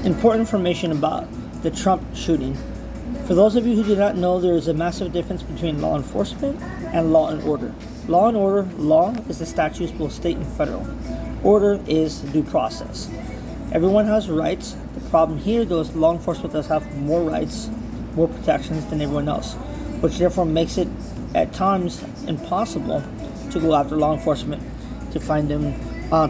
Important information about the Trump shooting. For those of you who do not know, there is a massive difference between law enforcement and law and order. Law and order, law is the statutes, both state and federal. Order is due process. Everyone has rights. The problem here, though, is law enforcement does have more rights, more protections than everyone else, which therefore makes it at times impossible to go after law enforcement, to find them,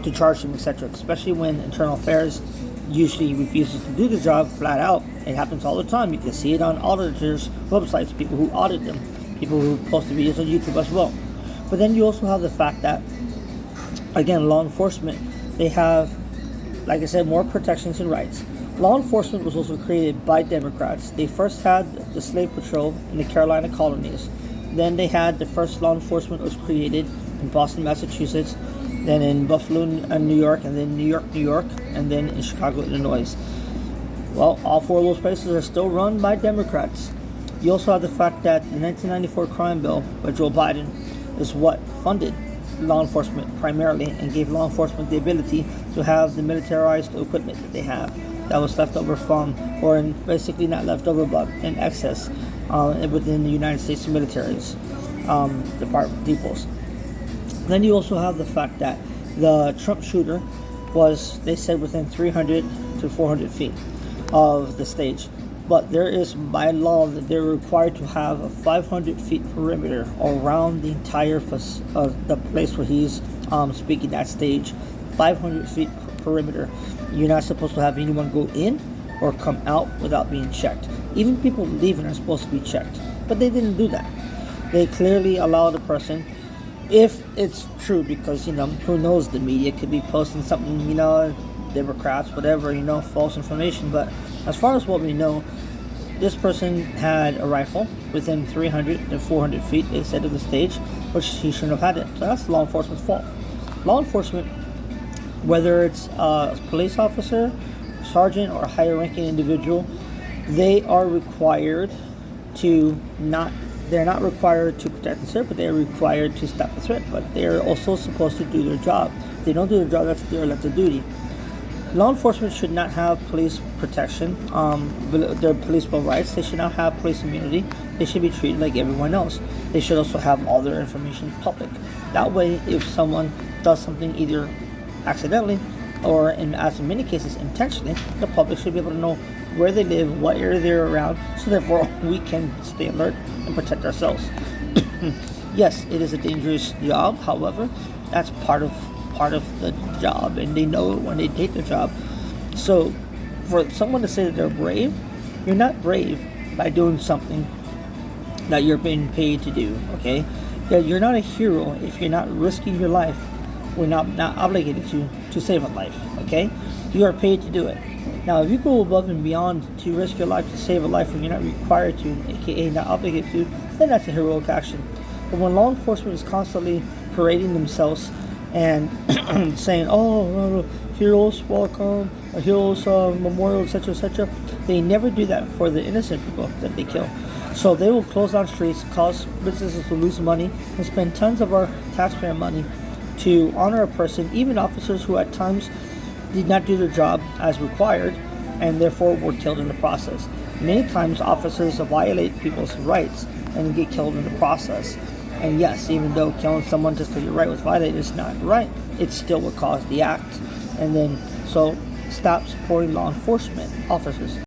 to charge them, etc. Especially when internal affairs usually refuses to do the job flat out. It happens all the time. You can see it on auditors' websites, people who audit them, people who post the videos on YouTube as well. But then you also have the fact that, again, law enforcement, they have, like I said, more protections and rights. Law enforcement was also created by Democrats. They first had the slave patrol in the Carolina colonies. Then they had the first law enforcement was created in Boston, Massachusetts, then in Buffalo, New York, and then New York, and then in Chicago, Illinois. Well, all four of those places are still run by Democrats. You also have the fact that the 1994 crime bill by Joe Biden is what funded law enforcement primarily and gave law enforcement the ability to have the militarized equipment that they have that was left over from, or basically not left over, but in excess within the United States military's department depots. Then you also have the fact that the Trump shooter was, they said, within 300 to 400 feet of the stage. But there is, by law, that they're required to have a 500 feet perimeter around the entire the place where he's speaking, that stage. 500 feet perimeter. You're not supposed to have anyone go in or come out without being checked. Even people leaving are supposed to be checked. But they didn't do that. They clearly allowed a person, if it's true, because, who knows, the media could be posting something, Democrats, whatever, false information. But as far as what we know, this person had a rifle within 300 to 400 feet, they said, of the stage, which he shouldn't have had it. So that's law enforcement's fault. Law enforcement, whether it's a police officer, sergeant, or a higher ranking individual, they are required to they're not required to protect and serve, but they're required to stop the threat. But they're also supposed to do their job. If they don't do their job, that's their elected duty. Law enforcement should not have police protection, their police bill rights. They should not have police immunity. They should be treated like everyone else. They should also have all their information public. That way, if someone does something either accidentally or, as in many cases, intentionally, the public should be able to know where they live, what area they're around, so therefore we can stay alert and protect ourselves. Yes, it is a dangerous job. However, that's part of the job, and they know it when they take the job. So for someone to say that they're brave, you're not brave by doing something that you're being paid to do. Okay, you're not a hero if you're not risking your life. We're not obligated to save a life. Okay, you are paid to do it. Now, if you go above and beyond to risk your life to save a life when you're not required to, aka not obligated to, then that's a heroic action. But when law enforcement is constantly parading themselves and saying, "Oh, heroes welcome, a heroes memorial, etc., etc., they never do that for the innocent people that they kill. So they will close down streets, cause businesses to lose money, and spend tons of our taxpayer money to honor a person, even officers who at times did not do their job as required, and therefore were killed in the process. Many times officers violate people's rights and get killed in the process. And yes, even though killing someone just because your right was violated is not right, it still would cause the act. And then, so stop supporting law enforcement officers.